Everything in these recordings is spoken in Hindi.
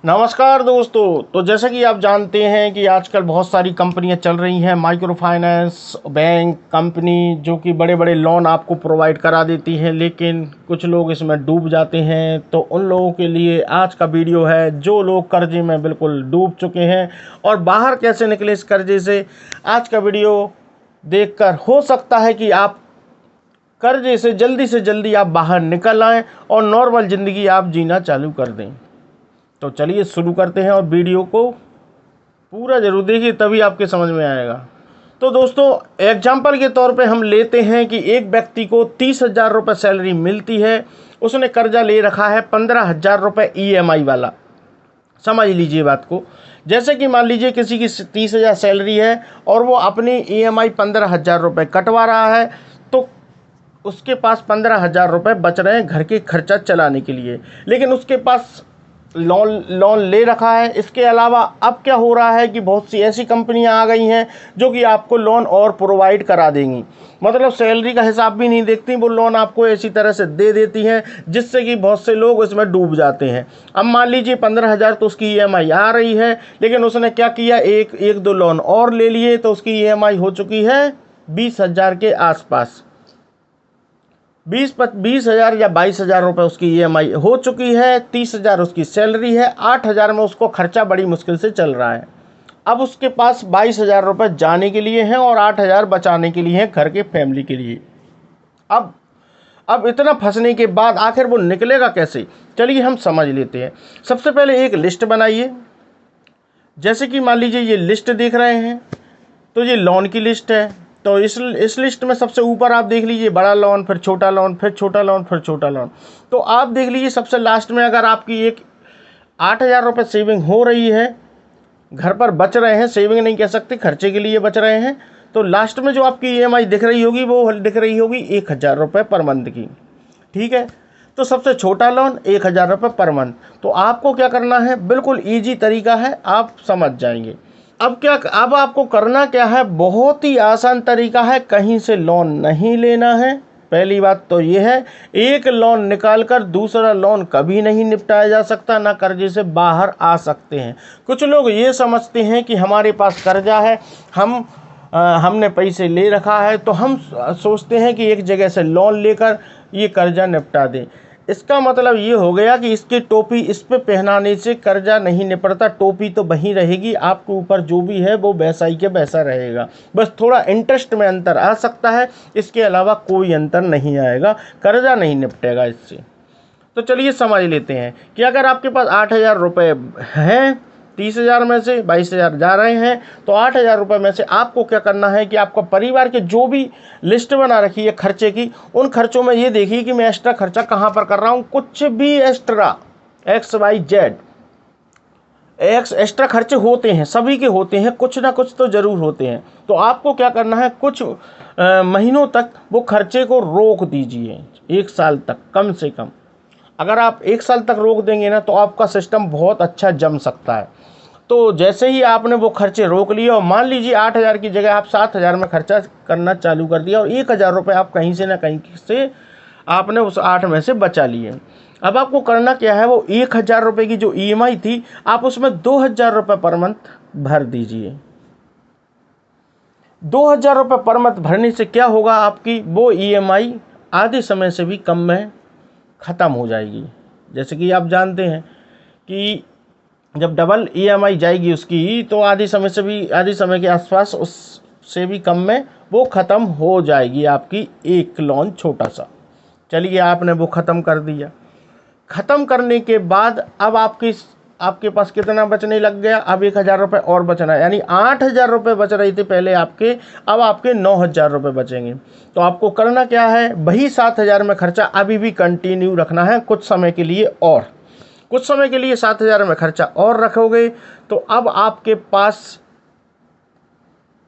नमस्कार दोस्तों। तो जैसा कि आप जानते हैं कि आजकल बहुत सारी कंपनियां चल रही हैं, माइक्रो फाइनेंस बैंक कंपनी, जो कि बड़े बड़े लोन आपको प्रोवाइड करा देती हैं, लेकिन कुछ लोग इसमें डूब जाते हैं। तो उन लोगों के लिए आज का वीडियो है जो लोग कर्जे में बिल्कुल डूब चुके हैं और बाहर कैसे निकले इस कर्जे से। आज का वीडियो देखकर हो सकता है कि आप कर्जे से जल्दी आप बाहर निकल आएँ और नॉर्मल ज़िंदगी आप जीना चालू कर दें। तो चलिए शुरू करते हैं और वीडियो को पूरा जरूर देखिए, तभी आपके समझ में आएगा। तो दोस्तों, एग्जाम्पल के तौर पे हम लेते हैं कि एक व्यक्ति को 30,000 रुपये सैलरी मिलती है। उसने कर्जा ले रखा है 15,000 रुपये EMI वाला। समझ लीजिए बात को। जैसे कि मान लीजिए किसी की 30,000 सैलरी है और वो अपनी EMI 15,000 रुपये कटवा रहा है, तो उसके पास 15,000 रुपये बच रहे हैं घर के खर्चा चलाने के लिए। लेकिन उसके पास लोन ले रखा है। इसके अलावा अब क्या हो रहा है कि बहुत सी ऐसी कंपनियां आ गई हैं जो कि आपको लोन और प्रोवाइड करा देंगी। मतलब सैलरी का हिसाब भी नहीं देखती, वो लोन आपको ऐसी तरह से दे देती हैं जिससे कि बहुत से लोग इसमें डूब जाते हैं। अब मान लीजिए 15,000 तो उसकी EMI आ रही है, लेकिन उसने क्या किया, एक दो लोन और ले लिए, तो उसकी EMI हो चुकी है 20,000 के आसपास। 20,000 या 22,000 रुपये उसकी EMI हो चुकी है। 30,000 उसकी सैलरी है। 8,000 में उसको खर्चा बड़ी मुश्किल से चल रहा है। अब उसके पास 22,000 रुपये जाने के लिए हैं और 8,000 बचाने के लिए हैं घर के फैमिली के लिए। अब इतना फंसने के बाद आखिर वो निकलेगा कैसे, चलिए हम समझ लेते हैं। सबसे पहले एक लिस्ट बनाइए। जैसे कि मान लीजिए ये लिस्ट देख रहे हैं, तो ये लोन की लिस्ट है। तो इस लिस्ट में सबसे ऊपर आप देख लीजिए बड़ा लोन, फिर छोटा लोन, फिर छोटा लोन, फिर छोटा लोन। तो आप देख लीजिए सबसे लास्ट में अगर आपकी एक 8,000 रुपये सेविंग हो रही है, घर पर बच रहे हैं, सेविंग नहीं कह सकते, खर्चे के लिए बच रहे हैं, तो लास्ट में जो आपकी EMI दिख रही होगी वो दिख रही होगी 1,000 रुपये पर मंथ की। ठीक है, तो सबसे छोटा लोन 1,000 रुपये पर मंथ। तो आपको क्या करना है, बिल्कुल ईजी तरीका है, आप समझ जाएंगे। अब आपको करना क्या है, बहुत ही आसान तरीका है। कहीं से लोन नहीं लेना है। पहली बात तो ये है, एक लोन निकालकर दूसरा लोन कभी नहीं निपटाया जा सकता, ना कर्जे से बाहर आ सकते हैं। कुछ लोग ये समझते हैं कि हमारे पास कर्जा है, हमने पैसे ले रखा है, तो हम सोचते हैं कि एक जगह से लोन लेकर ये कर्जा निपटा दें। इसका मतलब ये हो गया कि इसकी टोपी इस पे पहनाने से कर्जा नहीं निपटता। टोपी तो वहीं रहेगी, आपके ऊपर जो भी है वो वैसा ही के वैसा रहेगा, बस थोड़ा इंटरेस्ट में अंतर आ सकता है, इसके अलावा कोई अंतर नहीं आएगा, कर्जा नहीं निपटेगा इससे। तो चलिए समझ लेते हैं कि अगर आपके पास 8,000 रुपये हैं, 30,000 में से 22,000 जा रहे हैं, तो 8,000 रुपये में से आपको क्या करना है कि आपका परिवार के जो भी लिस्ट बना रखी है खर्चे की, उन खर्चों में ये देखिए कि मैं एक्स्ट्रा खर्चा कहाँ पर कर रहा हूँ। कुछ भी एक्स्ट्रा XYZ एक्स्ट्रा खर्चे होते हैं, सभी के होते हैं, कुछ ना कुछ तो ज़रूर होते हैं। तो आपको क्या करना है, कुछ महीनों तक वो खर्चे को रोक दीजिए, 1 साल तक कम से कम। अगर आप 1 साल तक रोक देंगे ना, तो आपका सिस्टम बहुत अच्छा जम सकता है। तो जैसे ही आपने वो खर्चे रोक लिए और मान लीजिए 8,000 की जगह आप 7,000 में खर्चा करना चालू कर दिया और 1,000 रुपये आप कहीं से ना कहीं से आपने उस 8 में से बचा लिए। अब आपको करना क्या है, वो 1,000 रुपये की जो EMI थी, आप उसमें 2,000 रुपये पर मंथ भर दीजिए। 2,000 रुपये पर मंथ भरने से क्या होगा, आपकी वो EMI आधे समय से भी कम में ख़त्म हो जाएगी। जैसे कि आप जानते हैं कि जब डबल EMI जाएगी उसकी, तो आधे समय के आसपास उससे भी कम में वो ख़त्म हो जाएगी आपकी एक लोन छोटा सा। चलिए आपने वो ख़त्म कर दिया। ख़त्म करने के बाद अब आपके पास कितना बचने लग गया, अब 1,000 रुपये और बचना है, यानी 8,000 रुपये बच रहे थे पहले आपके, अब आपके 9,000 रुपये बचेंगे। तो आपको करना क्या है, वही 7,000 में खर्चा अभी भी कंटिन्यू रखना है कुछ समय के लिए, और कुछ समय के लिए 7,000 में खर्चा और रखोगे, तो अब आपके पास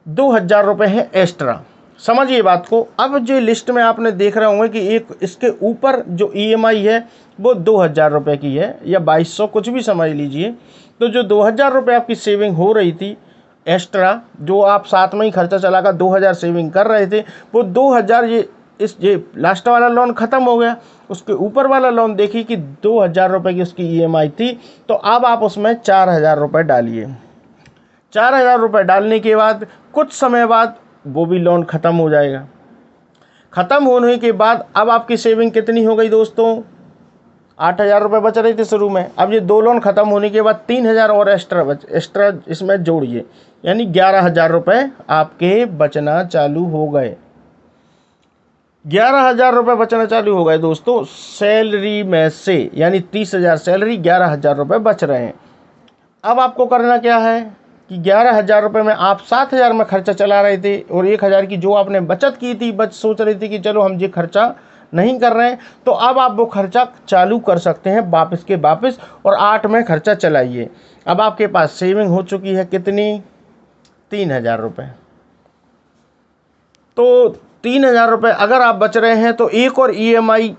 2,000 रुपये हैं एक्स्ट्रा। समझिए बात को। अब जो लिस्ट में आपने देख रहे होंगे कि एक इसके ऊपर जो EMI है वो 2,000 रुपये की है, या 2,200, कुछ भी समझ लीजिए। तो जो 2,000 रुपये आपकी सेविंग हो रही थी एक्स्ट्रा, जो आप साथ में ही खर्चा चलाकर 2,000 सेविंग कर रहे थे, वो 2,000 ये लास्ट वाला लोन ख़त्म हो गया। उसके ऊपर वाला लोन देखिए कि 2,000 रुपये की उसकी EMI थी, तो अब आप उसमें 4,000 रुपये डालिए। 4,000 रुपये डालने के बाद कुछ समय बाद वो भी लोन ख़त्म हो जाएगा। ख़त्म होने के बाद अब आपकी सेविंग कितनी हो गई दोस्तों? 8,000 रुपये बच रहे थे शुरू में। अब ये 2 लोन ख़त्म होने के बाद 3,000 और एक्स्ट्रा इसमें जोड़िए, यानी 11,000 रुपये आपके बचना चालू हो गए। 11,000 रुपये बचना चालू हो गए दोस्तों सैलरी में से, यानी 30,000 सैलरी, 11,000 रुपये बच रहे हैं। अब आपको करना क्या है कि 11,000 रुपये में आप 7,000 में खर्चा चला रहे थे और 1,000 की जो आपने बचत की थी, सोच रहे थे कि चलो हम ये खर्चा नहीं कर रहे हैं, तो अब आप वो खर्चा चालू कर सकते हैं वापस के वापस, और 8 में खर्चा चलाइए। अब आपके पास सेविंग हो चुकी है कितनी? 3,000 रुपये। तो 3,000 रुपये अगर आप बच रहे हैं तो एक और EMI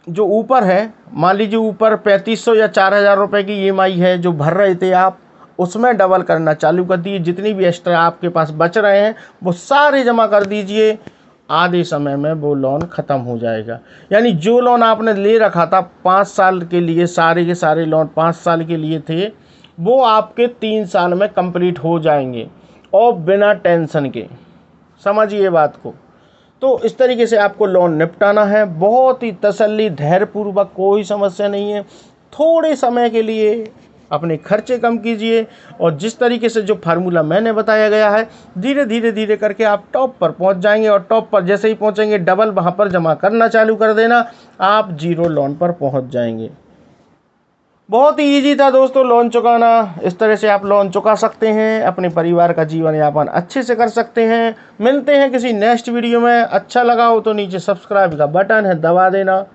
जो ऊपर है, मान लीजिए ऊपर 3,500 या 4,000 रुपये की EMI है जो भर रहे थे आप, उसमें डबल करना चालू कर दीजिए। जितनी भी एक्स्ट्रा आपके पास बच रहे हैं वो सारे जमा कर दीजिए। आधे समय में वो लोन ख़त्म हो जाएगा। यानी जो लोन आपने ले रखा था 5 साल के लिए, सारे के सारे लोन 5 साल के लिए थे, वो आपके 3 साल में कंप्लीट हो जाएंगे और बिना टेंशन के। समझिए बात को। तो इस तरीके से आपको लोन निपटाना है, बहुत ही तसल्ली, धैर्यपूर्वक, कोई समस्या नहीं है। थोड़े समय के लिए अपने खर्चे कम कीजिए और जिस तरीके से जो फार्मूला मैंने बताया गया है, धीरे धीरे करके आप टॉप पर पहुंच जाएंगे, और टॉप पर जैसे ही पहुंचेंगे डबल वहां पर जमा करना चालू कर देना, आप 0 लोन पर पहुंच जाएंगे। बहुत ही ईजी था दोस्तों लोन चुकाना। इस तरह से आप लोन चुका सकते हैं, अपने परिवार का जीवन यापन अच्छे से कर सकते हैं। मिलते हैं किसी नेक्स्ट वीडियो में। अच्छा लगा हो तो नीचे सब्सक्राइब का बटन है, दबा देना,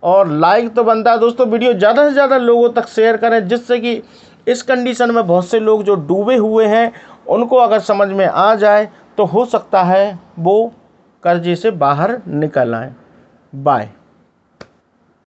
और लाइक तो बनता है दोस्तों। वीडियो ज़्यादा से ज़्यादा लोगों तक शेयर करें, जिससे कि इस कंडीशन में बहुत से लोग जो डूबे हुए हैं उनको अगर समझ में आ जाए तो हो सकता है वो कर्जे से बाहर निकल आए। बाय।